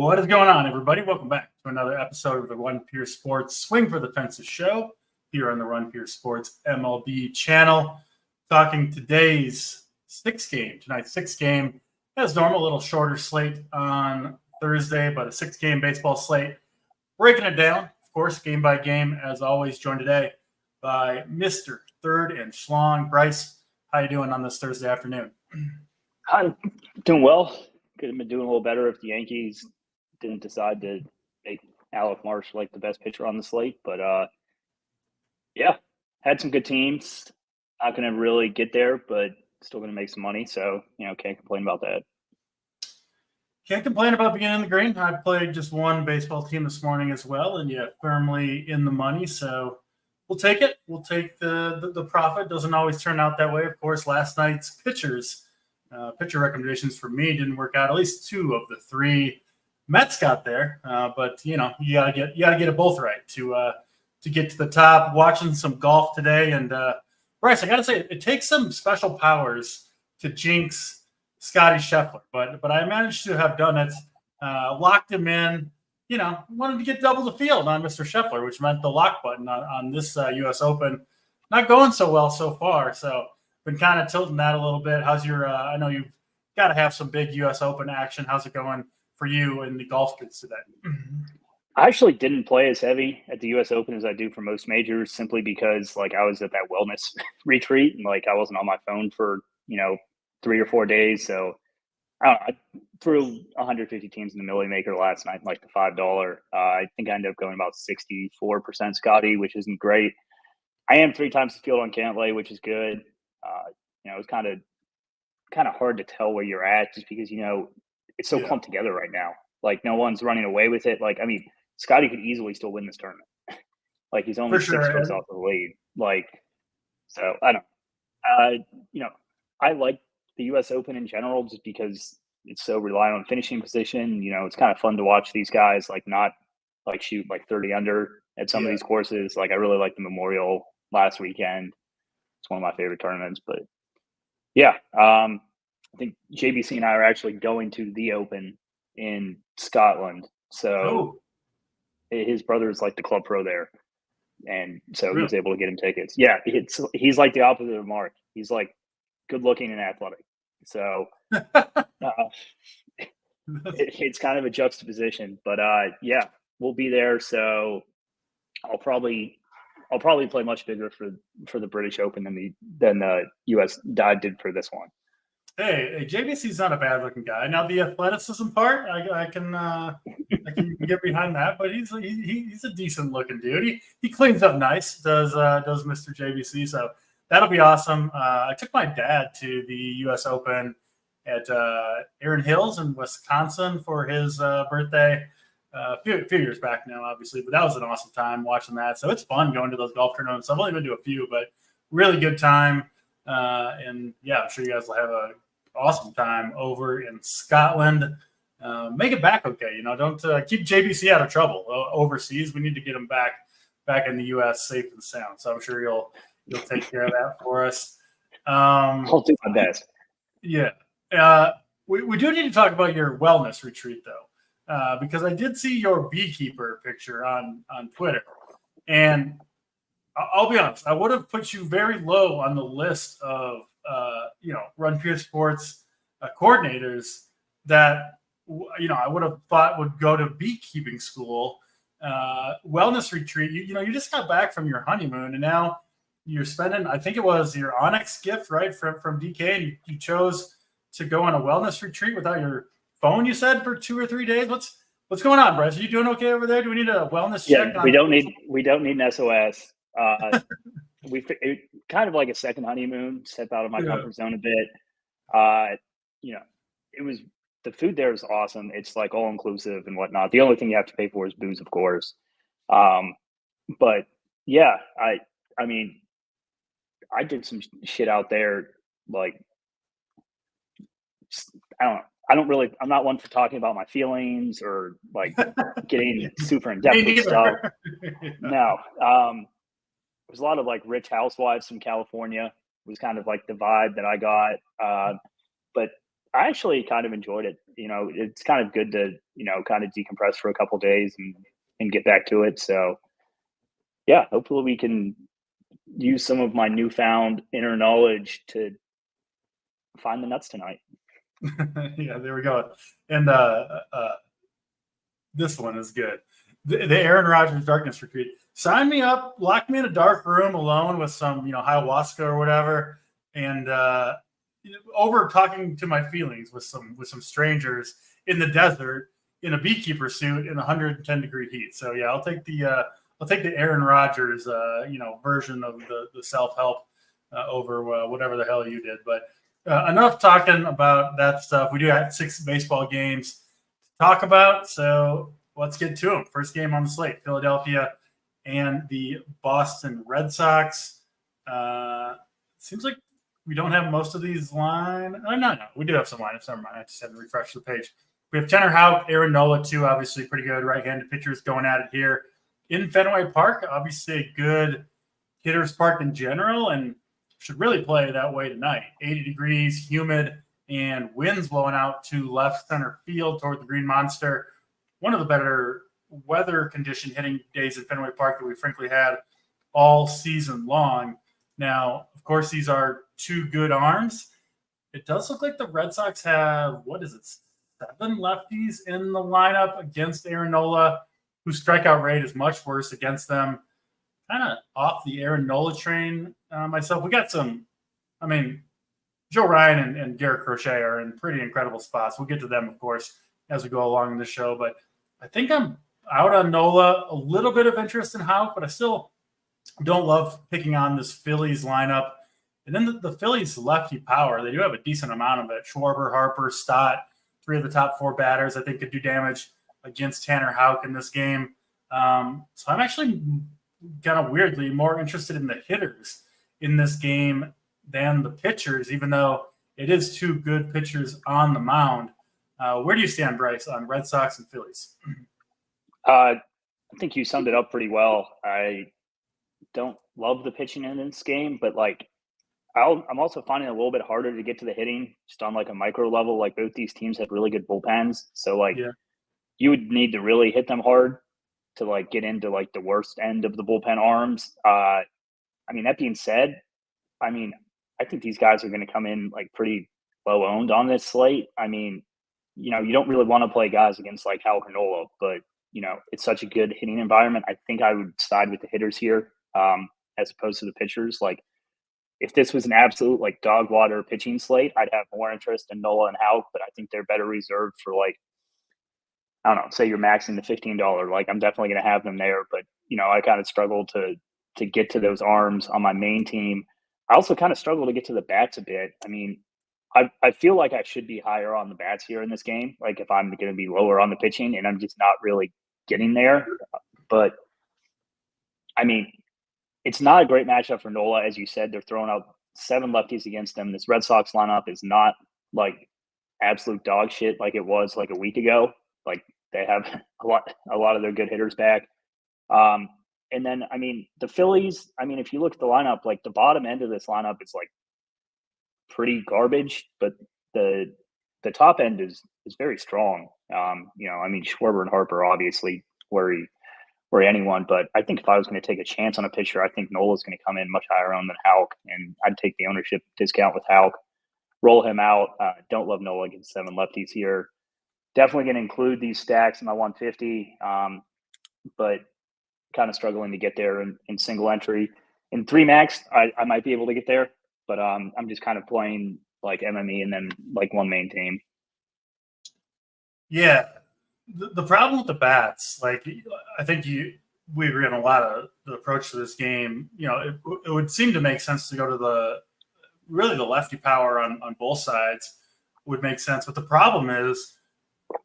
What is going on, everybody? Welcome back to another episode of the Run Pure Sports Swing for the Fences show here on the Run Pure Sports MLB channel. Talking today's tonight's sixth game. As normal, a little shorter slate on Thursday, but a six-game baseball slate. Breaking it down, of course, game by game, as always, joined today by Mr. Third and Schlong. Bryce, how you doing on this Thursday afternoon? I'm doing well. Could have been doing a little better if the Yankees didn't decide to make Alec Marsh like the best pitcher on the slate. But, had some good teams. Not going to really get there, but still going to make some money. So, can't complain about that. Can't complain about being in the green. I played just one baseball team this morning as well, and yet firmly in the money. So we'll take it. We'll take the profit. Doesn't always turn out that way. Of course, last night's pitcher recommendations for me didn't work out. At least two of the three Mets got there, but you gotta get it both right to get to the top. Watching some golf today, and Bryce, I gotta say it takes some special powers to jinx Scotty Scheffler, but I managed to have done it. Locked him in. Wanted to get double the field on Mr. Scheffler, which meant the lock button on this U.S. Open not going so well so far. So been kind of tilting that a little bit. How's your? I know you've got to have some big U.S. Open action. How's it going for you in the golf kids today? I actually didn't play as heavy at the U.S. Open as I do for most majors, simply because I was at that wellness retreat and I wasn't on my phone for 3 or 4 days. So I threw 150 teams in the Millie Maker last night, the $5. I think I ended up going about 64% Scotty, which isn't great. I am 3 times the field on Cantlay, which is good. It's kind of hard to tell where you're at just because, it's so clumped together right now. No one's running away with it. Scotty could easily still win this tournament. He's only 6 strokes off the lead. So I don't, I like the U.S. Open in general just because it's so reliant on finishing position. It's kind of fun to watch these guys, not shoot 30 under at some of these courses. I really like the Memorial last weekend. It's one of my favorite tournaments, but I think JBC and I are actually going to the Open in Scotland. So his brother is the club pro there. And so he was able to get him tickets. Yeah. He's the opposite of Mark. He's good looking and athletic. So it's kind of a juxtaposition, but we'll be there. So I'll probably play much bigger for the British Open than the U.S. did for this one. Hey, JBC's not a bad looking guy. Now the athleticism part, I can get behind that, but he's a decent looking dude. He cleans up nice, does Mr. JBC. So that'll be awesome. I took my dad to the U.S. Open at Erin Hills in Wisconsin for his birthday. A few years back now, obviously, but that was an awesome time watching that. So it's fun going to those golf tournaments. I've only been to a few, but really good time. And I'm sure you guys will have an awesome time over in Scotland. Make it back okay. Don't keep JBC out of trouble overseas. We need to get him back in the U.S. safe and sound. So I'm sure you'll take care of that for us. I'll do my best. Yeah. We do need to talk about your wellness retreat, though. Because I did see your beekeeper picture on Twitter, and I'll be honest, I would have put you very low on the list of Run Pure Sports coordinators that I would have thought would go to beekeeping school, wellness retreat. You just got back from your honeymoon, and now you're spending, I think it was your Onyx gift, right, from DK, and you chose to go on a wellness retreat without your phone, you said, for 2 or 3 days. What's going on, Bryce? Are you doing okay over there? Do we need a wellness check? Yeah, we don't need an SOS. It kind of like a second honeymoon, step out of my comfort zone a bit. It was, the food there is awesome. It's all inclusive and whatnot. The only thing you have to pay for is booze, of course. But yeah, I mean, I did some shit out there. I'm not one for talking about my feelings or getting super in depth with stuff. No. There's a lot of rich housewives from California was kind of the vibe that I got. But I actually kind of enjoyed it. It's kind of good to, kind of decompress for a couple days and get back to it. So yeah, hopefully we can use some of my newfound inner knowledge to find the nuts tonight. Yeah, there we go. And this one is good. The Aaron Rodgers darkness retreat. Sign me up, lock me in a dark room alone with some, ayahuasca or whatever, and over talking to my feelings with some strangers in the desert in a beekeeper suit in 110-degree heat. So yeah, I'll take the Aaron Rodgers version of the self-help over whatever the hell you did. But enough talking about that stuff. We do have 6 baseball games to talk about, so let's get to them. First game on the slate: Philadelphia and the Boston Red Sox. Seems like we don't have most of these line. No, we do have some lineups. Never mind. I just had to refresh the page. We have Tanner Houck, Aaron Nola, too. Obviously, pretty good right-handed pitchers going at it here in Fenway Park. Obviously, a good hitter's park in general, and should really play that way tonight. 80 degrees, humid, and winds blowing out to left center field toward the Green Monster. One of the better weather condition hitting days at Fenway Park that we frankly had all season long. Now, of course, these are 2 good arms. It does look like the Red Sox have, 7 lefties in the lineup against Aaron Nola, whose strikeout rate is much worse against them. Kind of off the Aaron Nola train myself. We got Joe Ryan and Garrett Crochet are in pretty incredible spots. We'll get to them, of course, as we go along in the show. But I think I'm out on Nola. A little bit of interest in Houck, but I still don't love picking on this Phillies lineup. And then the Phillies lefty power, they do have a decent amount of it. Schwarber, Harper, Stott, 3 of the top 4 batters I think could do damage against Tanner Houck in this game. So I'm actually kind of weirdly more interested in the hitters in this game than the pitchers, even though it is 2 good pitchers on the mound. Where do you stand, Bryce, on Red Sox and Phillies? I think you summed it up pretty well. I don't love the pitching in this game, but I'm also finding it a little bit harder to get to the hitting just on a micro level. Both these teams have really good bullpens. So you would need to really hit them hard to get into the worst end of the bullpen arms. That being said, I think these guys are going to come in pretty low owned on this slate. You don't really want to play guys against Hal Nola, but it's such a good hitting environment. I think I would side with the hitters here as opposed to the pitchers. If this was an absolute dog water pitching slate, I'd have more interest in Nola and Houck, but I think they're better reserved for I don't know, say you're maxing the $15. I'm definitely going to have them there, but I kind of struggle to get to those arms on my main team. I also kind of struggle to get to the bats a bit. I feel like I should be higher on the bats here in this game. If I'm going to be lower on the pitching, and I'm just not really getting there. But it's not a great matchup for Nola, as you said. They're throwing out 7 lefties against them. This Red Sox lineup is not absolute dog shit like it was a week ago. They have a lot of their good hitters back. And then the Phillies. If you look at the lineup, the bottom end of this lineup is pretty garbage, but the top end is very strong. Schwarber and Harper obviously worry anyone, but I think if I was going to take a chance on a pitcher, I think Nola's going to come in much higher owned than Houck, and I'd take the ownership discount with Houck, roll him out. Don't love Nola against 7 lefties here. Definitely going to include these stacks in my 150, but kind of struggling to get there in single entry. In 3 max, I might be able to get there, but I'm just kind of playing MME and then one main team. Yeah. The problem with the bats, I think we agree on a lot of the approach to this game. It would seem to make sense to go to the lefty power on both sides would make sense. But the problem is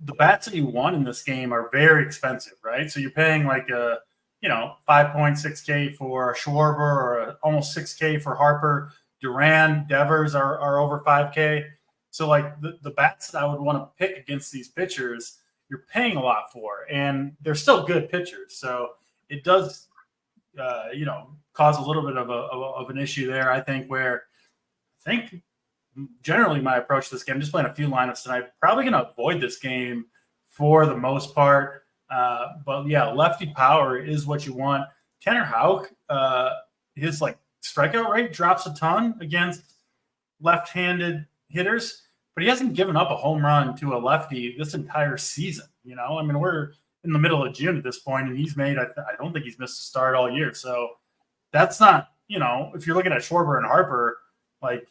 the bats that you want in this game are very expensive, right? So you're paying 5.6K for Schwarber or almost 6K for Harper. Duran, Devers are over 5K. So the bats that I would want to pick against these pitchers, you're paying a lot for, and they're still good pitchers. So it does, cause a little bit of an issue there. I think generally my approach to this game. I'm just playing a few lineups tonight. Probably going to avoid this game for the most part. But yeah, lefty power is what you want. Tanner Houck, his like strikeout rate drops a ton against left-handed hitters, but he hasn't given up a home run to a lefty this entire season. I mean, we're in the middle of June at this point, and he's made, I don't think he's missed a start all year. So that's not, if you're looking at Schwarber and Harper, like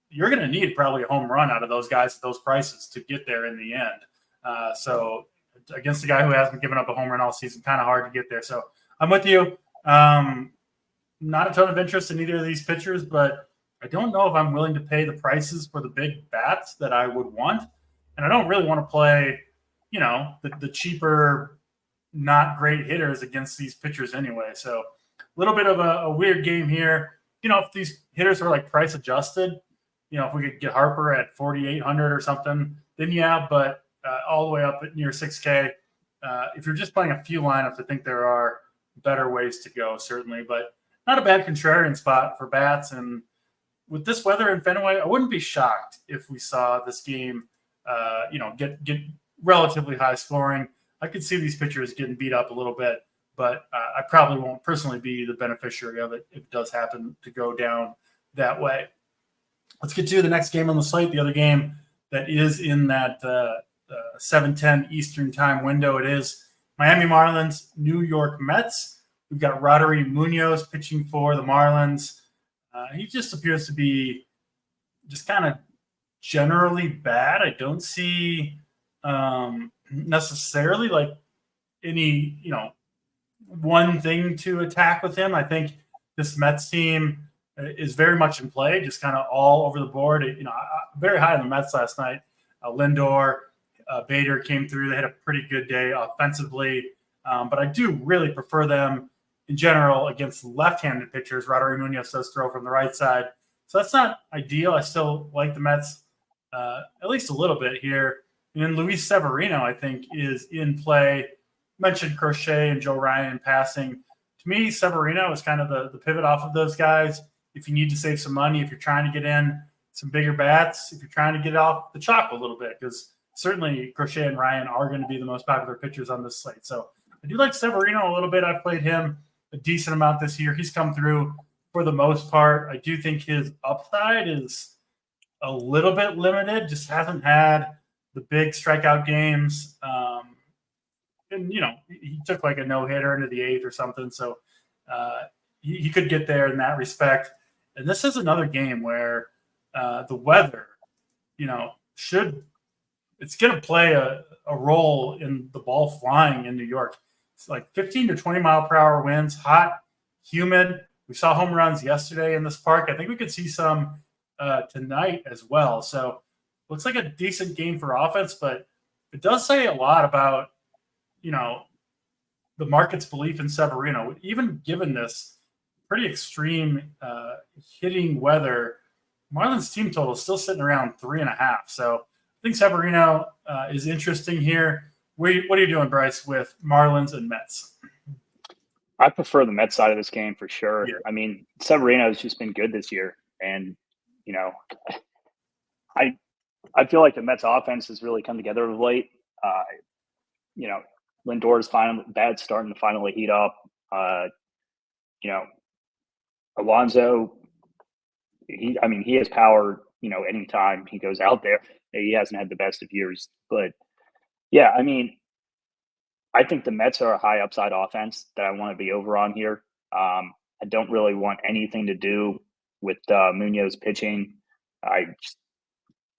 you're going to need probably a home run out of those guys at those prices to get there in the end. So against a guy who hasn't given up a home run all season, kind of hard to get there. So I'm with you. Not a ton of interest in either of these pitchers, but I don't know if I'm willing to pay the prices for the big bats that I would want. And I don't really want to play, the cheaper, not great hitters against these pitchers anyway. So a little bit of a weird game here. If these hitters are like price adjusted, if we could get Harper at 4,800 or something, then yeah, but all the way up at near 6K. If you're just playing a few lineups, I think there are better ways to go, certainly, but not a bad contrarian spot for bats. And with this weather in Fenway, I wouldn't be shocked if we saw this game, get relatively high scoring. I could see these pitchers getting beat up a little bit, but I probably won't personally be the beneficiary of it if it does happen to go down that way. Let's get to the next game on the slate, the other game that is in that 7:10 Eastern time window. It is Miami Marlins, New York Mets. We've got Roddery Munoz pitching for the Marlins. He just appears to be just kind of generally bad. I don't see necessarily like any, one thing to attack with him. I think this Mets team is very much in play, just kind of all over the board. Very high on the Mets last night. Lindor, Bader came through. They had a pretty good day offensively, but I do really prefer them in general against left-handed pitchers. Roddery Munoz does throw from the right side, so that's not ideal. I still like the Mets at least a little bit here. And then Luis Severino, I think, is in play. Mentioned Crochet and Joe Ryan in passing. To me, Severino is kind of the pivot off of those guys. If you need to save some money, if you're trying to get in some bigger bats, if you're trying to get off the chalk a little bit, because certainly Crochet and Ryan are going to be the most popular pitchers on this slate. So I do like Severino a little bit. I've played him a decent amount this year. He's come through for the most part. I do think his upside is a little bit limited, just hasn't had the big strikeout games. And, he took like a no-hitter into the 8th or something. So he could get there in that respect. And this is another game where the weather, it's going to play a role in the ball flying in New York. It's like 15 to 20 mile per hour winds, hot, humid. We saw home runs yesterday in this park. I think we could see some tonight as well. So looks like a decent game for offense, but it does say a lot about, the market's belief in Severino. Even given this pretty extreme hitting weather, Marlins team total is still sitting around 3.5. So I think Severino is interesting here. What are you doing, Bryce, with Marlins and Mets? I prefer the Mets side of this game for sure. Yeah. I mean, Severino has just been good this year. And, I feel like the Mets offense has really come together of late. Lindor's bad starting to finally heat up. Alonso, he has power, anytime he goes out there. He hasn't had the best of years. But, yeah, I think the Mets are a high upside offense that I want to be over on here. I don't really want anything to do with Munoz pitching. I just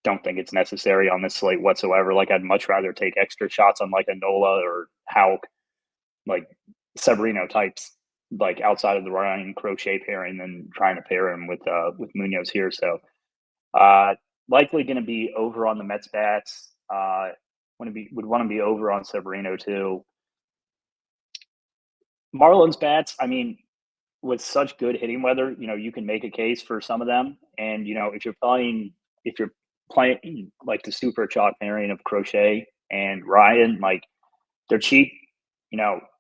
don't think it's necessary on this slate whatsoever. Like, I'd much rather take extra shots on like a Nola or Houck, like Severino types, like outside of the Ryan Crochet pairing than trying to pair him with Munoz here. So likely going to be over on the Mets bats. Would want to be over on Severino too. Marlins bats, with such good hitting weather, you can make a case for some of them. And, if you're playing like the super chalk pairing of Crochet and Ryan, like they're cheap,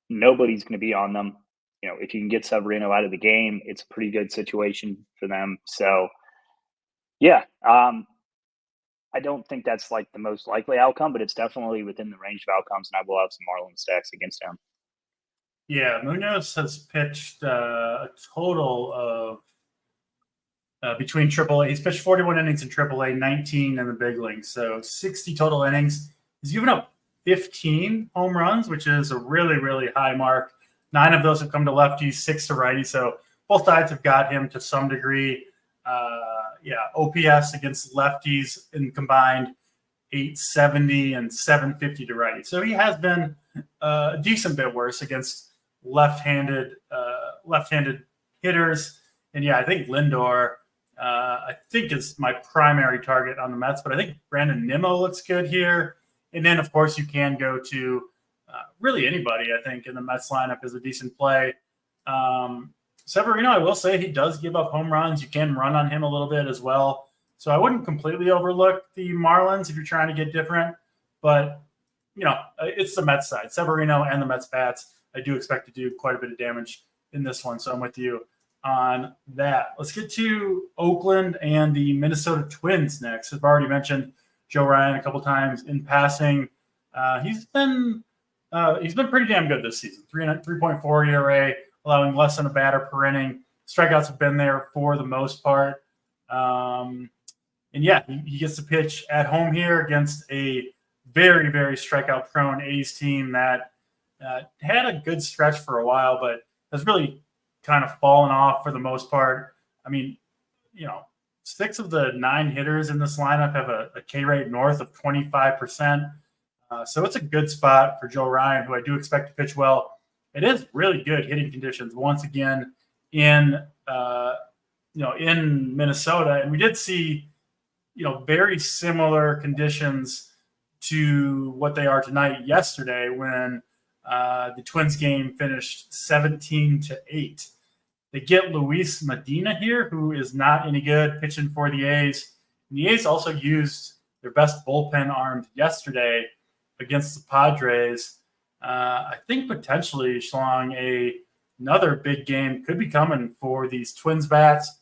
nobody's going to be on them. If you can get Severino out of the game, it's a pretty good situation for them. So Yeah. I don't think that's like the most likely outcome, but it's definitely within the range of outcomes, and I will have some Marlins stacks against him. Yeah, Munoz has pitched a total of between AAA. He's pitched 41 innings in AAA, 19 in the big leagues, so 60 total innings. He's given up 15 home runs, which is a really, really high mark. 9 of those have come to lefties, 6 to righties. So both sides have got him to some degree. OPS against lefties in combined 870 and 750 to righties. So he has been a decent bit worse against left-handed hitters. And yeah, I think Lindor, I think is my primary target on the Mets, but I think Brandon Nimmo looks good here. And then, of course, you can go to really anybody, I think, in the Mets lineup is a decent play. Severino, I will say he does give up home runs. You can run on him a little bit as well. So I wouldn't completely overlook the Marlins if you're trying to get different. But, it's the Mets side. Severino and the Mets bats, I do expect to do quite a bit of damage in this one. So I'm with you on that. Let's get to Oakland and the Minnesota Twins next. I've already mentioned Joe Ryan a couple times in passing. He's been pretty damn good this season. 3.4 ERA, allowing less than a batter per inning. Strikeouts have been there for the most part. He gets to pitch at home here against a very, very strikeout-prone A's team that had a good stretch for a while, but has really kind of fallen off for the most part. I mean, 6 of the 9 hitters in this lineup have a K rate north of 25%. So it's a good spot for Joe Ryan, who I do expect to pitch well. It is really good hitting conditions once again in Minnesota, and we did see very similar conditions to what they are tonight yesterday when the Twins game finished 17-8. They get Luis Medina here, who is not any good pitching for the A's. And the A's also used their best bullpen arm yesterday against the Padres. I think potentially, Schlong, another big game could be coming for these Twins bats.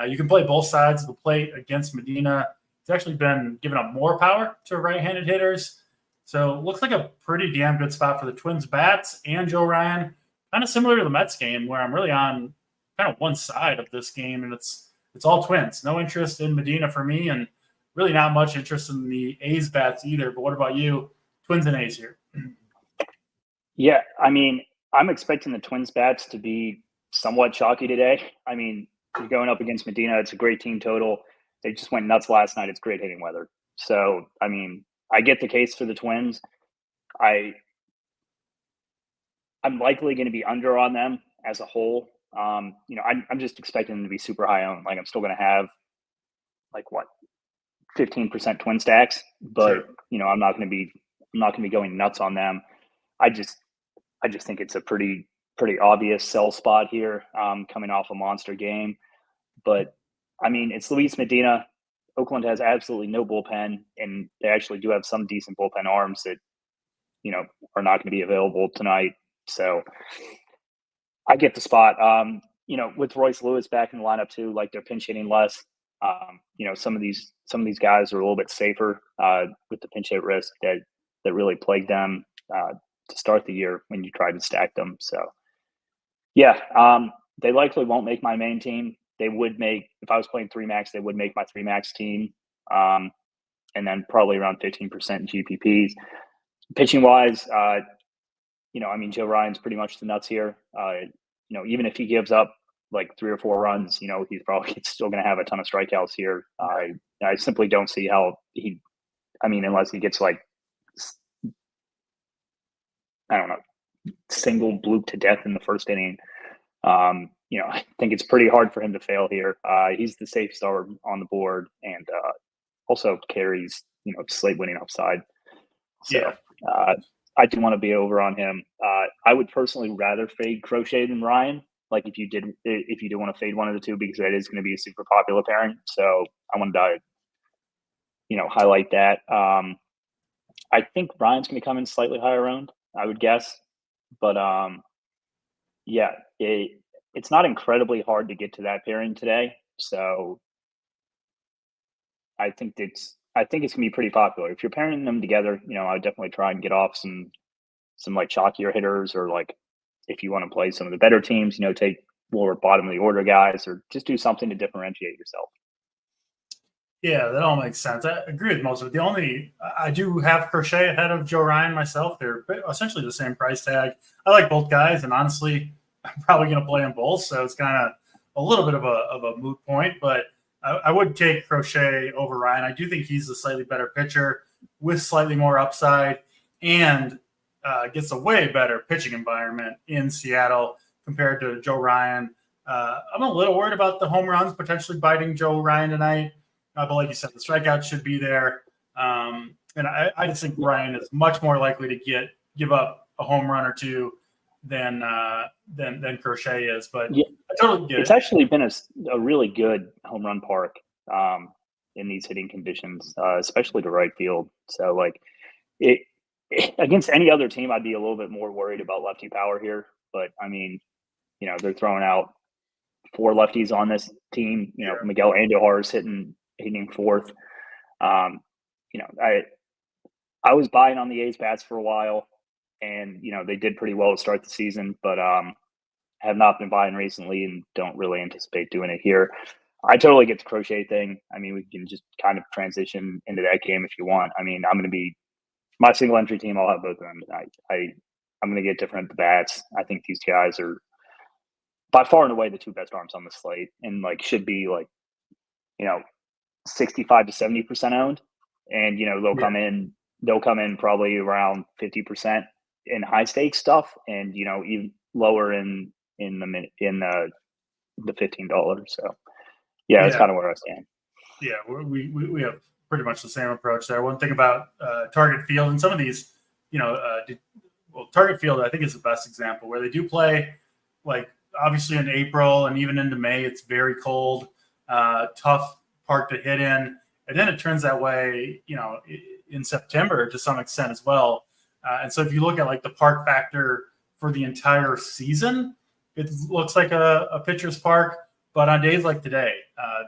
You can play both sides of the plate against Medina. He's actually been giving up more power to right-handed hitters. So it looks like a pretty damn good spot for the Twins bats and Joe Ryan. Kind of similar to the Mets game where I'm really on kind of one side of this game, and it's all Twins. No interest in Medina for me, and really not much interest in the A's bats either. But what about you? Twins and A's here. Yeah, I mean, I'm expecting the Twins bats to be somewhat chalky today. I mean, you're going up against Medina. It's a great team total. They just went nuts last night. It's great hitting weather. So, I mean, I get the case for the Twins. I'm likely going to be under on them as a whole. I'm just expecting them to be super high owned. Like I'm still going to have 15% Twin stacks, but Sure. I'm not going to be going nuts on them. I just think it's a pretty obvious sell spot here, coming off a monster game. But I mean, it's Luis Medina. Oakland has absolutely no bullpen, and they actually do have some decent bullpen arms that are not going to be available tonight. So I get the spot. With Royce Lewis back in the lineup too, like they're pinch hitting less. Some of these guys are a little bit safer with the pinch hit risk that really plagued them to start the year when you tried to stack them. So yeah, they likely won't make my main team. They would make, if I was playing 3-max, they would make my 3-max team. And then probably around 15% GPPs. Pitching wise, Joe Ryan's pretty much the nuts here. Even if he gives up like 3 or 4 runs, he's probably still going to have a ton of strikeouts here. I simply don't see how unless he gets single bloop to death in the first inning. I think it's pretty hard for him to fail here. He's the safe star on the board and also carries, slate winning upside. So I do want to be over on him. I would personally rather fade Crochet than Ryan. Like if you do want to fade one of the two, because that is going to be a super popular pairing. So I wanted to, highlight that. I think Ryan's going to come in slightly higher owned, I would guess. But it's not incredibly hard to get to that pairing today. So I think it's going to be pretty popular. If you're pairing them together, I would definitely try and get off some like chalkier hitters, or like if you want to play some of the better teams, take lower bottom of the order guys, or just do something to differentiate yourself. Yeah, that all makes sense. I agree with most of it. I do have Crochet ahead of Joe Ryan myself. They're essentially the same price tag. I like both guys, and honestly, I'm probably going to play them both. So it's kind of a little bit of a moot point, but I would take Crochet over Ryan. I do think he's a slightly better pitcher with slightly more upside, and gets a way better pitching environment in Seattle compared to Joe Ryan. I'm a little worried about the home runs potentially biting Joe Ryan tonight. But like you said, the strikeout should be there. And I just think Ryan is much more likely to give up a home run or two than Crochet is. But yeah, I totally get it's it. actually been a really good home run park in these hitting conditions, especially to right field. So like against any other team, I'd be a little bit more worried about lefty power here. But I mean, they're throwing out 4 lefties on this team. Miguel Andujar is hitting fourth. I was buying on the A's bats for a while, and they did pretty well to start the season, but have not been buying recently and don't really anticipate doing it here. I totally get the Crochet thing. I mean, we can just kind of transition into that game if you want. I mean, I'm going to be my single entry team. I'll have both of them tonight. I'm going to get different at the bats. I think these guys are by far and away the 2 best arms on the slate, and like should be like 65 to 70% owned, and they'll come in probably around 50% in high stakes stuff, and even lower in the $15. So that's kind of where I stand. Yeah, we have pretty much the same approach there. One thing about Target Field and some of these, Target Field I think is the best example where they do play like obviously in April and even into May. It's very cold, tough park to hit in, and then it turns that way, in September to some extent as well. And so if you look at like the park factor for the entire season, it looks like a pitcher's park, but on days like today,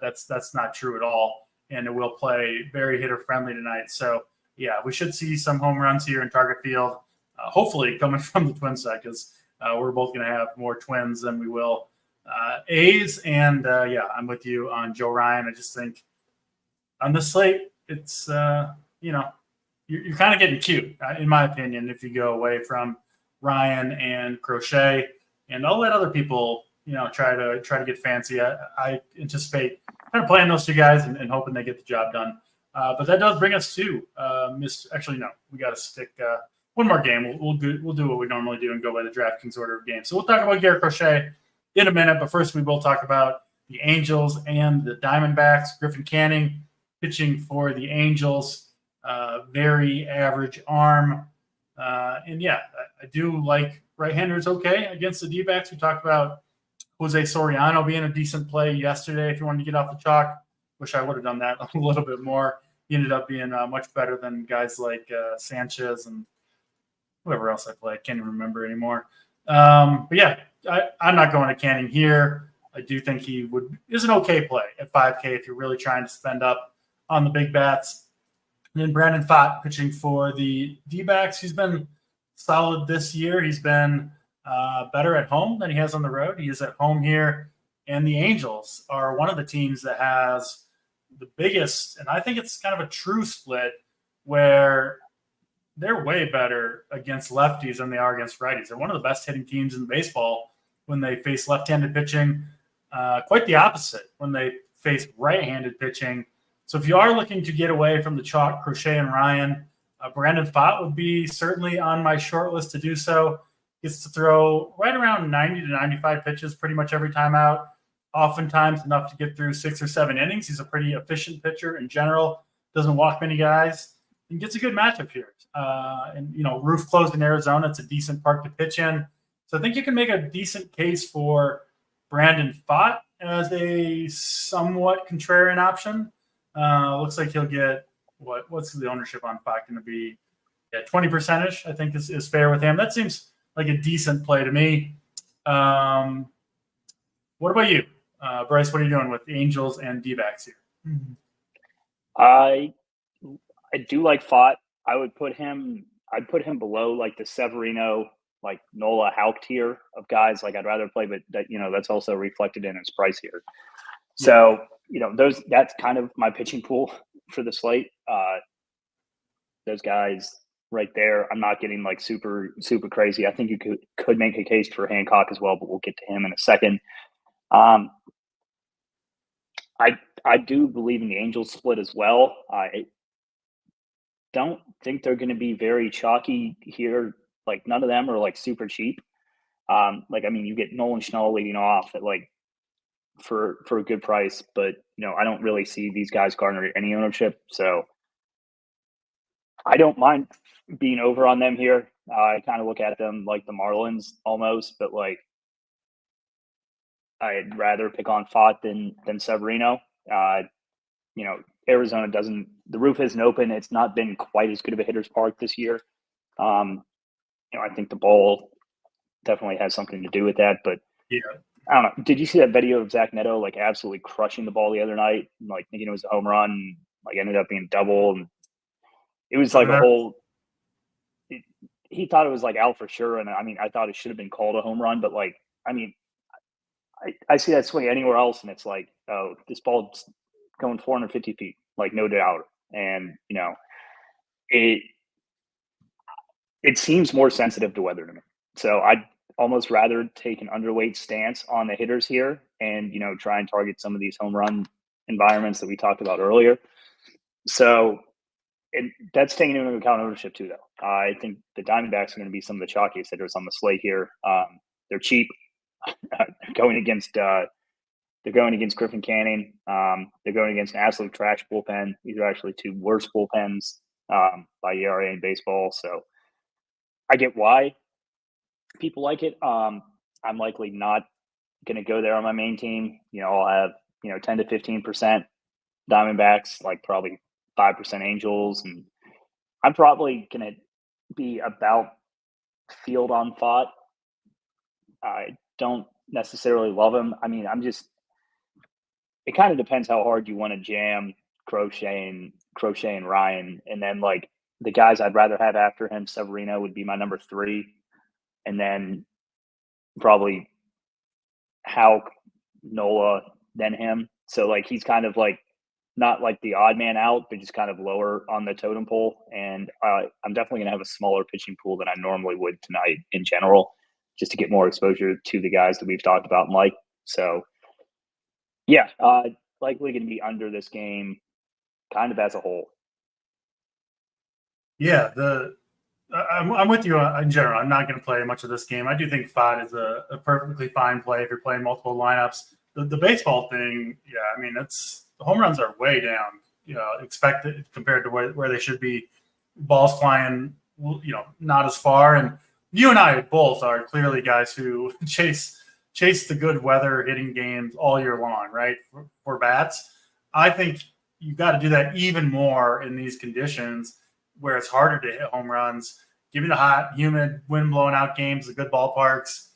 that's not true at all. And it will play very hitter friendly tonight. So yeah, we should see some home runs here in Target Field, hopefully coming from the Twins side, because we're both going to have more Twins than we will A's. And I'm with you on Joe Ryan. I just think on the slate, it's you're kind of getting cute, in my opinion, if you go away from Ryan and Crochet, and I'll let other people try to get fancy. I anticipate kind of playing those 2 guys and hoping they get the job done. But that does bring us to we got to stick one more game. We'll do what we normally do and go by the DraftKings order of games. So we'll talk about Garrett Crochet in a minute, but first we will talk about the Angels and the Diamondbacks. Griffin Canning pitching for the Angels, very average arm. And I do like right-handers okay against the D-backs. We talked about Jose Soriano being a decent play yesterday if you wanted to get off the chalk. Wish I would have done that a little bit more. He ended up being much better than guys like Sanchez and whoever else I played. Can't even remember anymore. I'm not going to Canning here. I do think he is an okay play at 5K if you're really trying to spend up on the big bats. And then Brandon Pfaadt pitching for the D-backs. He's been solid this year. He's been better at home than he has on the road. He is at home here. And the Angels are one of the teams that has the biggest, and I think it's kind of a true split where they're way better against lefties than they are against righties. They're one of the best hitting teams in baseball when they face left-handed pitching. Quite the opposite when they face right-handed pitching. So if you are looking to get away from the chalk, Crochet and Ryan, Brandon Pfaadt would be certainly on my short list to do so. Gets to throw right around 90 to 95 pitches pretty much every time out. Oftentimes enough to get through 6 or 7 innings. He's a pretty efficient pitcher in general. Doesn't walk many guys. And gets a good matchup here. Roof closed in Arizona. It's a decent park to pitch in. So I think you can make a decent case for Brandon Pfaadt as a somewhat contrarian option. Looks like he'll get what's the ownership on Pfaadt going to be? 20%-ish, I think is fair with him. That seems like a decent play to me. What about you? Bryce, what are you doing with the Angels and D-backs here? I do like Fott. I'd put him below like the Severino, like Nola Houck tier of guys. Like I'd rather play, but that's also reflected in his price here. So that's kind of my pitching pool for the slate. Those guys right there. I'm not getting like super crazy. I think you could make a case for Hancock as well, but we'll get to him in a second. I do believe in the Angels split as well. I don't think they're going to be very chalky here. Like none of them are like super cheap. You get Nolan Schnell leading off at like for a good price, but I don't really see these guys garner any ownership. So I don't mind being over on them here. I kind of look at them like the Marlins almost, but like I'd rather pick on Fott than Severino. Arizona the roof isn't open. It's not been quite as good of a hitter's park this year. I think the ball definitely has something to do with that, but yeah. I don't know. Did you see that video of Zach Neto like absolutely crushing the ball the other night, like thinking it was a home run, and, like ended up being double, and it was like he thought it was like out for sure, and I thought it should have been called a home run, but like I see that swing anywhere else, and it's like, oh, this ball's going 450 feet, like no doubt, and it seems more sensitive to weather to me. So I'd almost rather take an underweight stance on the hitters here and, try and target some of these home run environments that we talked about earlier. So that's taking into account ownership too, though. I think the Diamondbacks are going to be some of the chalkiest hitters on the slate here. They're cheap. They're going against Griffin Canning. They're going against an absolute trash bullpen. These are actually two worst bullpens by ERA in baseball. So I get why people like it. I'm likely not going to go there on my main team. I'll have 10 to 15% Diamondbacks, like probably 5% Angels, and I'm probably going to be about field on Fott. I don't necessarily love him. It kind of depends how hard you want to jam Crochet and Ryan, and then like the guys I'd rather have after him, Severino would be my number 3, and then probably Houck, Nola, then him. So like he's kind of like not like the odd man out, but just kind of lower on the totem pole. And I'm definitely going to have a smaller pitching pool than I normally would tonight in general, just to get more exposure to the guys that we've talked about and like. So yeah, likely going to be under this game kind of as a whole. Yeah, I'm with you in general. I'm not going to play much of this game. I do think Fott is a perfectly fine play if you're playing multiple lineups. The baseball thing, yeah, the home runs are way down, expected compared to where they should be. Balls flying, not as far. And you and I both are clearly guys who chase the good weather hitting games all year long, right? For bats. I think you got to do that even more in these conditions where it's harder to hit home runs. Give me the hot, humid, wind blowing out games, the good ballparks,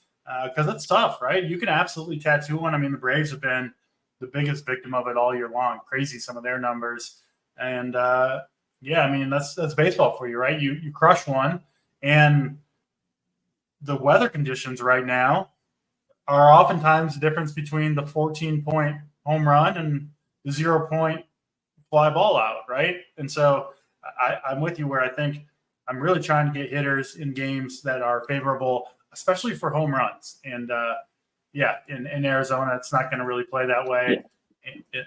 because it's tough, right? You can absolutely tattoo one. The Braves have been the biggest victim of it all year long. Crazy some of their numbers, and that's baseball for you, right? You crush one, and the weather conditions right now are oftentimes the difference between the 14-point home run and the 0-point fly ball out, right? And so I'm with you where I think I'm really trying to get hitters in games that are favorable, especially for home runs. And in Arizona, it's not going to really play that way. Yeah.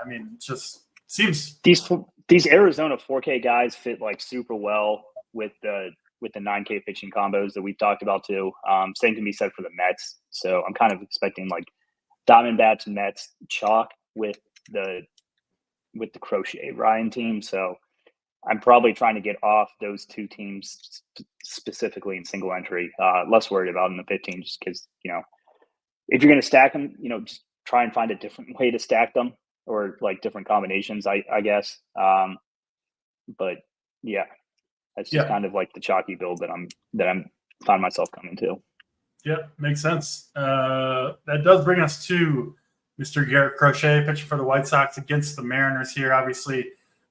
It just seems these Arizona 4K guys fit like super well with the 9K pitching combos that we've talked about too. Same can be said for the Mets. So I'm kind of expecting like Diamondbacks and Mets chalk with the Crochet Ryan team. So I'm probably trying to get off those two teams specifically in single entry. Less worried about in the 15, just because, if you're going to stack them, just try and find a different way to stack them or like different combinations, I guess. But yeah, that's just kind of like the chalky build that I'm find myself coming to. Yep, makes sense. That does bring us to Mr. Garrett Crochet pitching for the White Sox against the Mariners here. Obviously,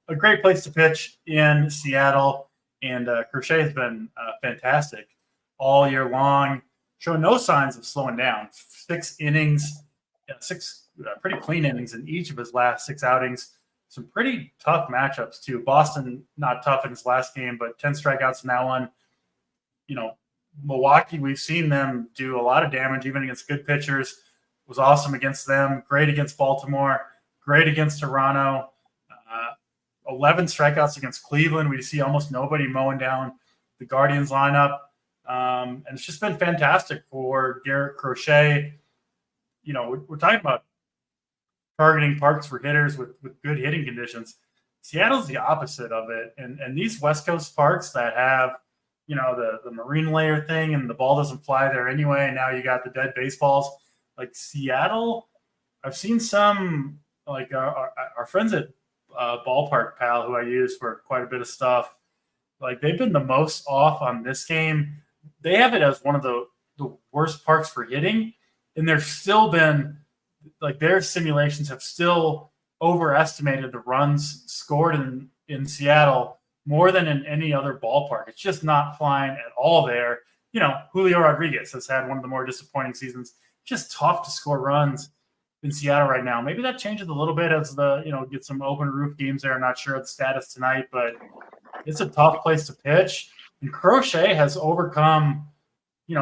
a great place to pitch in Seattle. And Crochet has been fantastic all year long, showing no signs of slowing down. 6 innings, 6 pretty clean innings in each of his last 6 outings. Some pretty tough matchups, too. Boston, not tough in his last game, but 10 strikeouts in that one. Milwaukee, we've seen them do a lot of damage, even against good pitchers. Was awesome against them. Great against Baltimore. Great against Toronto. 11 strikeouts against Cleveland. We see almost nobody mowing down the Guardians lineup. And it's just been fantastic for Garrett Crochet. We're talking about targeting parks for hitters with good hitting conditions. Seattle's the opposite of it. And these West Coast parks that have, the marine layer thing and the ball doesn't fly there anyway, and now you got the dead baseballs. Like Seattle, I've seen some, like our friends at Ballpark Pal, who I use for quite a bit of stuff, like they've been the most off on this game. They have it as one of the worst parks for hitting, and there's still been, like, their simulations have still overestimated the runs scored in Seattle more than in any other ballpark. It's just not flying at all there. Julio Rodriguez has had one of the more disappointing seasons. Just tough to score runs in Seattle right now. Maybe that changes a little bit as get some open roof games there. I'm not sure of the status tonight, but it's a tough place to pitch. And Crochet has overcome,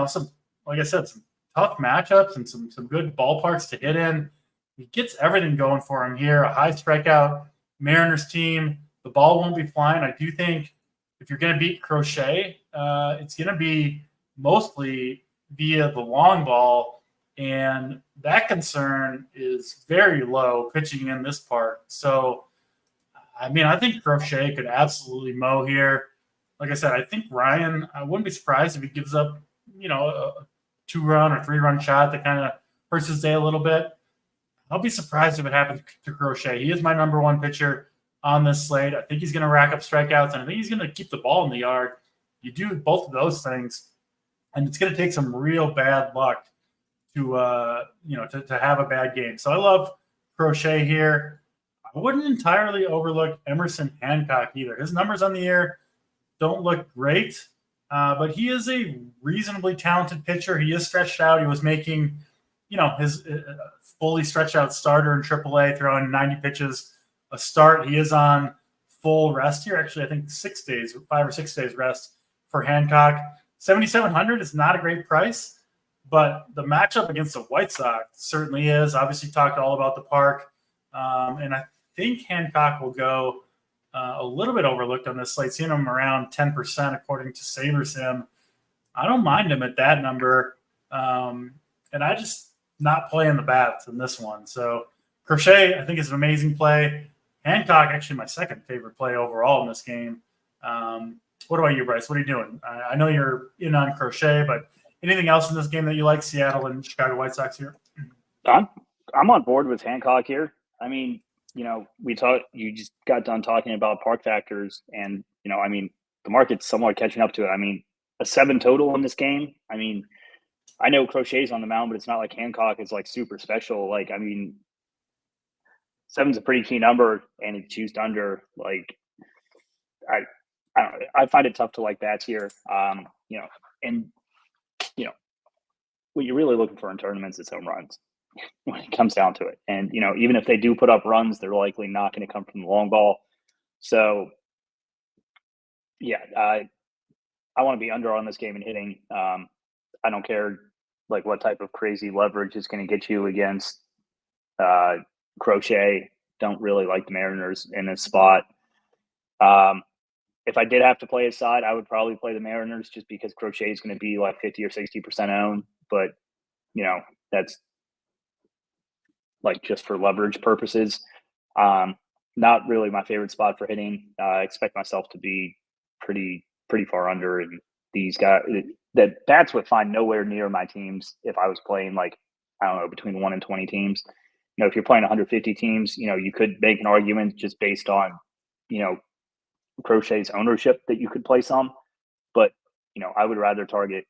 some, like I said, some tough matchups and some good ballparks to hit in. He gets everything going for him here. A high strikeout Mariners team. The ball won't be flying. I do think if you're going to beat Crochet, it's going to be mostly via the long ball. And that concern is very low pitching in this part. So, I think Crochet could absolutely mow here. Like I said, I think Ryan, I wouldn't be surprised if he gives up, a 2-run or 3-run shot that kind of hurts his day a little bit. I'll be surprised if it happens to Crochet. He is my number 1 pitcher on this slate. I think he's going to rack up strikeouts, and I think he's going to keep the ball in the yard. You do both of those things, and it's going to take some real bad luck to have a bad game. So I love Crochet here. I wouldn't entirely overlook Emerson Hancock either. His numbers on the year don't look great, but he is a reasonably talented pitcher. He is stretched out. He was making, his fully stretched out starter in AAA, throwing 90 pitches a start. He is on full rest here. Actually, I think 5 or 6 days rest for Hancock. 7,700 is not a great price, but the matchup against the White Sox certainly is. Obviously, talked all about the park, and I think Hancock will go a little bit overlooked on this slate. Seeing him around 10% according to SaberSim. I don't mind him at that number, and I just not playing the bats in this one. So Crochet, I think, is an amazing play. Hancock, actually my second favorite play overall in this game. What about you, Bryce? What are you doing? I know you're in on Crochet, but anything else in this game that you like? Seattle and Chicago White Sox here? I'm on board with Hancock here. You just got done talking about park factors, and the market's somewhat catching up to it. A 7 total in this game. I know Crochet's on the mound, but it's not like Hancock is like super special. 7's a pretty key number, and it's used under. I don't know. I find it tough to like bats here. What you're really looking for in tournaments is home runs when it comes down to it. And, even if they do put up runs, they're likely not going to come from the long ball. So, yeah, I want to be under on this game in hitting. I don't care what type of crazy leverage is going to get you against Crochet. Don't really like the Mariners in this spot. If I did have to play a side, I would probably play the Mariners just because Crochet is going to be 50 or 60% owned. But, that's just for leverage purposes. Not really my favorite spot for hitting. I expect myself to be pretty far under. And these guys, that bats would find nowhere near my teams if I was playing between 1 and 20 teams. If you're playing 150 teams, you could make an argument just based on, Crochet's ownership that you could play some. But, I would rather target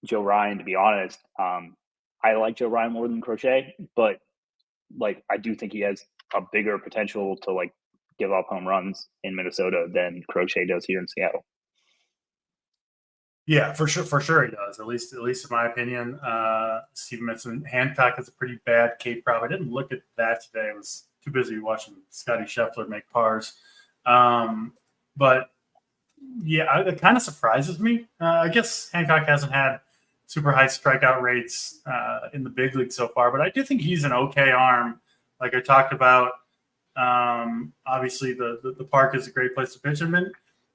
Joe Ryan, to be honest. I like Joe Ryan more than Crochet, but I do think he has a bigger potential to give up home runs in Minnesota than Crochet does here in Seattle. Yeah, for sure he does. At least in my opinion. Steve mentioned Hancock has a pretty bad K prop. I didn't look at that today. I was too busy watching Scotty Scheffler make pars. But yeah, it kind of surprises me. I guess Hancock hasn't had super high strikeout rates in the big league so far, but I do think he's an okay arm. Like I talked about, obviously the park is a great place to pitch him in.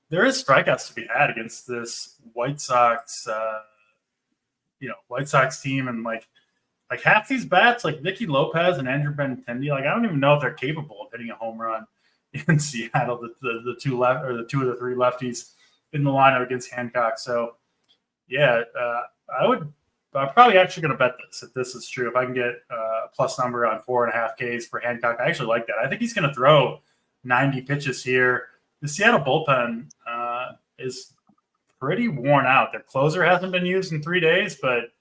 There is strikeouts to be had against this White Sox, White Sox team, and like half these bats, like Nicky Lopez and Andrew Benintendi, like I don't even know if they're capable of hitting a home run in Seattle. The two of the three lefties in the lineup against Hancock. So yeah, I'm probably actually going to bet this if this is true. If I can get a plus number on 4.5 Ks for Hancock, I actually like that. I think he's going to throw 90 pitches here. The Seattle bullpen is pretty worn out. Their closer hasn't been used in 3 days, but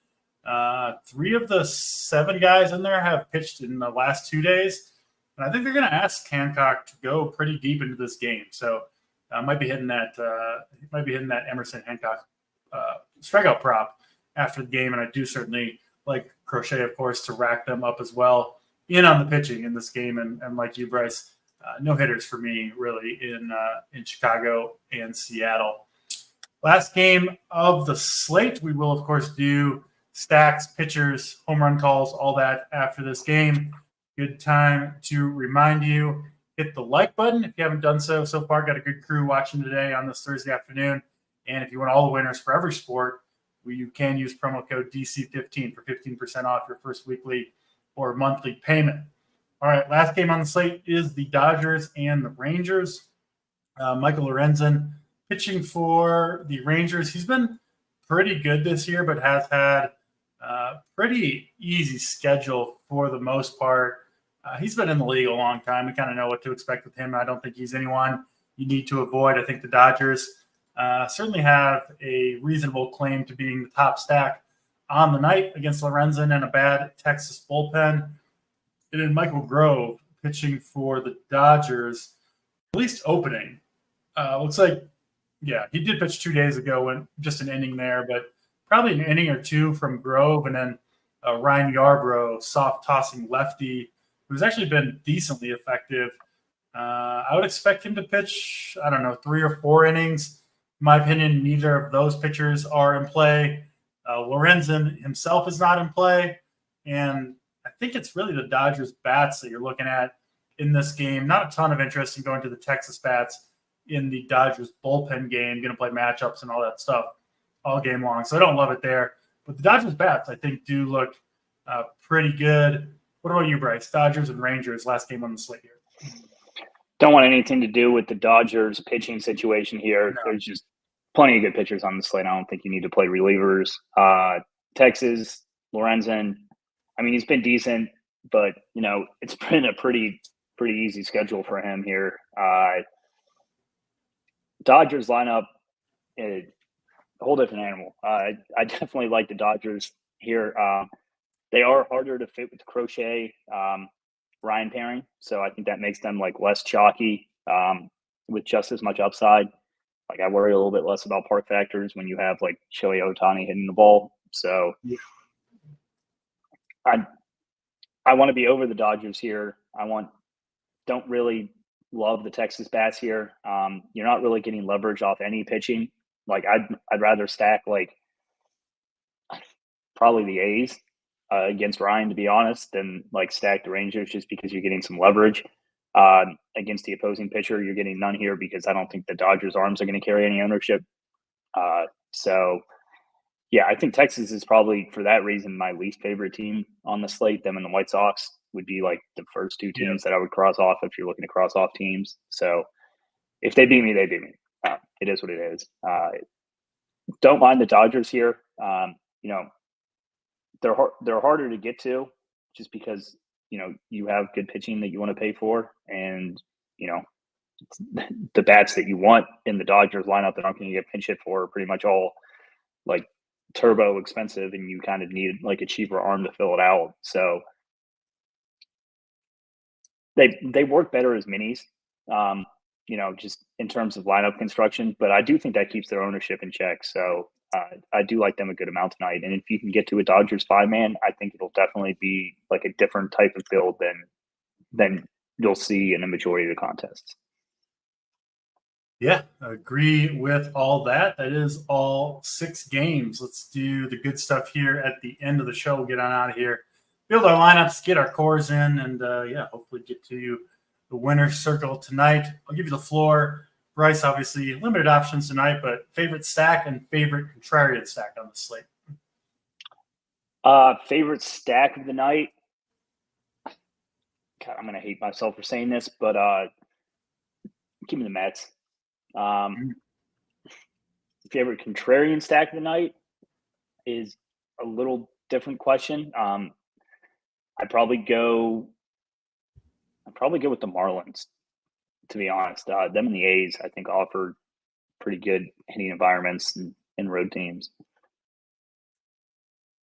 3 of the 7 guys in there have pitched in the last 2 days. And I think they're going to ask Hancock to go pretty deep into this game. So might be hitting that Emerson Hancock strikeout prop after the game. And I do certainly like Crochet, of course, to rack them up as well in on the pitching in this game. And like you, Bryce, no hitters for me really in Chicago and Seattle. Last game of the slate, we will of course do stacks, pitchers, home run calls, all that after this game. Good time to remind you, hit the like button if you haven't done so far. Got a good crew watching today on this Thursday afternoon. And if you want all the winners for every sport, you can use promo code DC15 for 15% off your first weekly or monthly payment. All right, last game on the slate is the Dodgers and the Rangers. Michael Lorenzen pitching for the Rangers. He's been pretty good this year, but has had a pretty easy schedule for the most part. He's been in the league a long time. We kind of know what to expect with him. I don't think he's anyone you need to avoid. I think the Dodgers certainly have a reasonable claim to being the top stack on the night against Lorenzen and a bad Texas bullpen. And then Michael Grove pitching for the Dodgers, at least opening. Looks like, yeah, he did pitch 2 days ago and just an inning there, but probably an inning or two from Grove. And then Ryan Yarbrough, soft tossing lefty, who's actually been decently effective. I would expect him to pitch, 3 or 4 innings. In my opinion, neither of those pitchers are in play. Lorenzen himself is not in play. And I think it's really the Dodgers bats that you're looking at in this game. Not a ton of interest in going to the Texas bats in the Dodgers bullpen game. Going to play matchups and all that stuff all game long. So I don't love it there. But the Dodgers bats, I think, do look pretty good. What about you, Bryce? Dodgers and Rangers, last game on the slate here. Don't want anything to do with the Dodgers pitching situation here. No. There's just plenty of good pitchers on the slate. I don't think you need to play relievers. Texas, Lorenzen, he's been decent, but, it's been a pretty easy schedule for him here. Dodgers lineup, a whole different animal. I definitely like the Dodgers here. They are harder to fit with the Crochet Ryan pairing, so I think that makes them less chalky with just as much upside. I worry a little bit less about park factors when you have Shohei Ohtani hitting the ball. So yeah. I want to be over the Dodgers here. Don't really love the Texas bats here. You're not really getting leverage off any pitching. I'd rather stack probably the A's against Ryan, to be honest, than stack the Rangers just because you're getting some leverage against the opposing pitcher. You're getting none here because I don't think the Dodgers arms are going to carry any ownership. So yeah, I think Texas is probably, for that reason, my least favorite team on the slate. Them and the White Sox would be the first 2 teams that I would cross off if you're looking to cross off teams. So if they beat me, they beat me. It is what it is. Don't mind the Dodgers here. They're harder to get to just because, you have good pitching that you want to pay for. And, the bats that you want in the Dodgers lineup that aren't going to get pinch hit for are pretty much all turbo expensive, and you kind of need a cheaper arm to fill it out. So they work better as minis just in terms of lineup construction. But I do think that keeps their ownership in check. So I do like them a good amount tonight. And if you can get to a Dodgers 5-man, I think it'll definitely be like a different type of build than you'll see in the majority of the contests. Yeah, agree with all that. That is all 6 games. Let's do the good stuff here at the end of the show. We'll get on out of here, build our lineups, get our cores in, and hopefully get to you the winner's circle tonight. I'll give you the floor. Bryce, obviously limited options tonight, but favorite stack and favorite contrarian stack on the slate. Favorite stack of the night. God, I'm gonna hate myself for saying this, but give me the Mets. Favorite contrarian stack of the night is a little different question. I'd probably go with the Marlins, to be honest. Them and the A's, I think, offer pretty good hitting environments and road teams.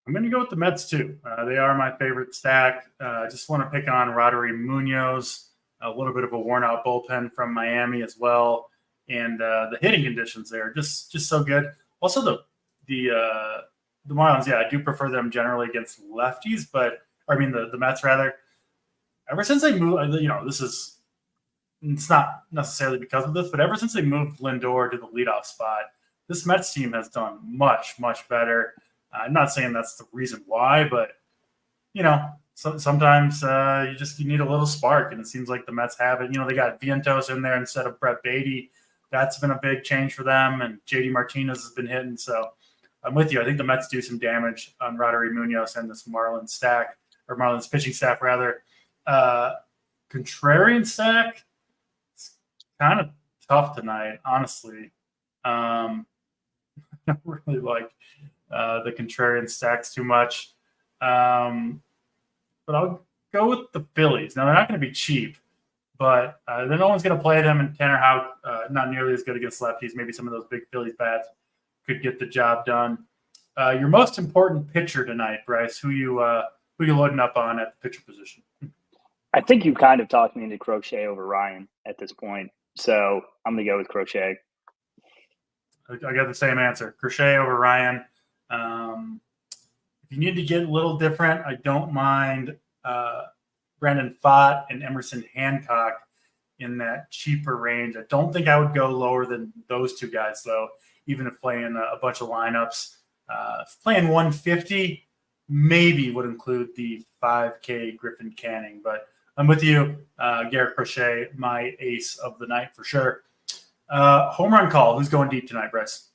I'm going to go with the Mets, too. They are my favorite stack. I just want to pick on Roddery Munoz, a little bit of a worn-out bullpen from Miami as well. And the hitting conditions there, just so good. Also, the Marlins, I do prefer them generally against lefties, the Mets, rather. Ever since they moved, it's not necessarily because of this, but ever since they moved Lindor to the leadoff spot, this Mets team has done much, much better. I'm not saying that's the reason why, but, sometimes you need a little spark, and it seems like the Mets have it. They got Vientos in there instead of Brett Beatty. That's been a big change for them, and JD Martinez has been hitting. So I'm with you. I think the Mets do some damage on Roddery Munoz and this Marlins pitching staff, rather. Contrarian stack, it's kind of tough tonight, honestly. I don't really like the contrarian stacks too much. But I'll go with the Phillies. Now, they're not going to be cheap, but then no one's going to play them, and Tanner Houck, not nearly as good against lefties. Maybe some of those big Phillies bats could get the job done. Your most important pitcher tonight, Bryce, who you loading up on at the pitcher position? I think you've kind of talked me into Crochet over Ryan at this point, so I'm going to go with Crochet. I got the same answer. Crochet over Ryan. If you need to get a little different, I don't mind Brandon Pfaadt and Emerson Hancock in that cheaper range. I don't think I would go lower than those two guys, though, even if playing a bunch of lineups. Playing 150 maybe would include the 5K Griffin Canning, but I'm with you. Garrett Crochet, my ace of the night for sure. Home run call. Who's going deep tonight, Bryce?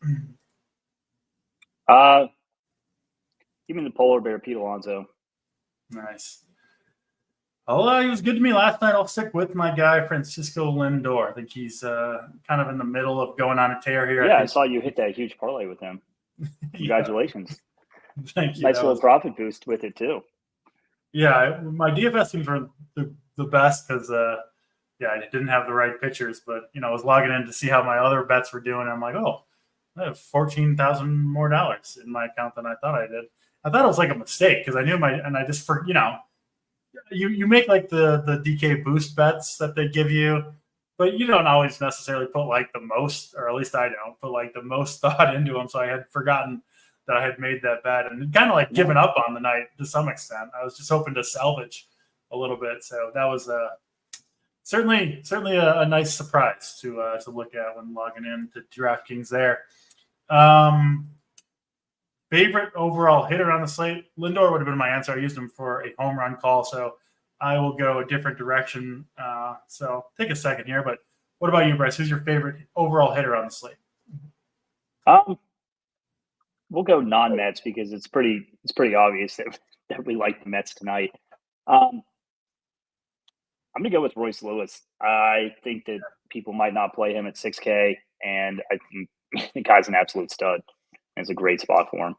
Give me the polar bear, Pete Alonso. Nice. He was good to me last night. I'll stick with my guy, Francisco Lindor. I think he's kind of in the middle of going on a tear here. Yeah, I saw you hit that huge parlay with him. Congratulations. Thank you. Nice little profit boost with it, too. Yeah, my DFS teams were the best because, I didn't have the right pitchers. But, I was logging in to see how my other bets were doing. I'm like, I have $14,000 more in my account than I thought I did. I thought it was like a mistake because I knew and I just, you make like the DK boost bets that they give you, but you don't always necessarily put like the most, or at least I don't put like the most thought into them. So I had forgotten that I had made that bet and kind of like given up on the night to some extent. I was just hoping to salvage a little bit. So that was certainly a nice surprise to look at when logging in to DraftKings there. Favorite overall hitter on the slate? Lindor would have been my answer. I used him for a home run call, so I will go a different direction. So take a second here, but what about you, Bryce? Who's your favorite overall hitter on the slate? We'll go non-Mets because it's pretty obvious that we like the Mets tonight. I'm going to go with Royce Lewis. I think that people might not play him at 6K, and I think the guy's an absolute stud. It's a great spot for him.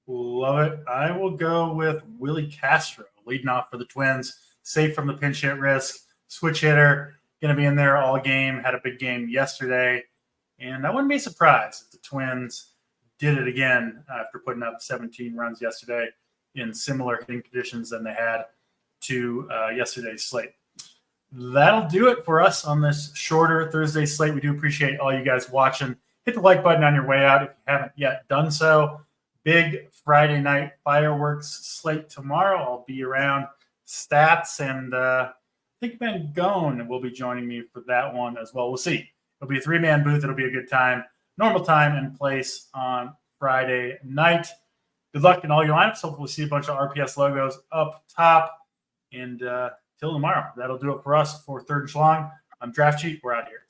Love it. I will go with Willie Castro, leading off for the Twins. Safe from the pinch hit risk. Switch hitter. Going to be in there all game. Had a big game yesterday. And I wouldn't be surprised if the Twins did it again after putting up 17 runs yesterday in similar hitting conditions than they had to yesterday's slate. that'll do it for us on this shorter Thursday slate. We do appreciate all you guys watching. Hit the like button on your way out if you haven't yet done so. Big Friday night fireworks slate tomorrow. I'll be around stats, and I think Ben Gone will be joining me for that one as well. We'll see. It'll be a 3-man booth. It'll be a good time. Normal time and place on Friday night. Good luck in all your lineups. Hopefully we'll see a bunch of RPS logos up top. And till tomorrow, that'll do it for us for Third and Schlong. I'm Draft Cheat. We're out here.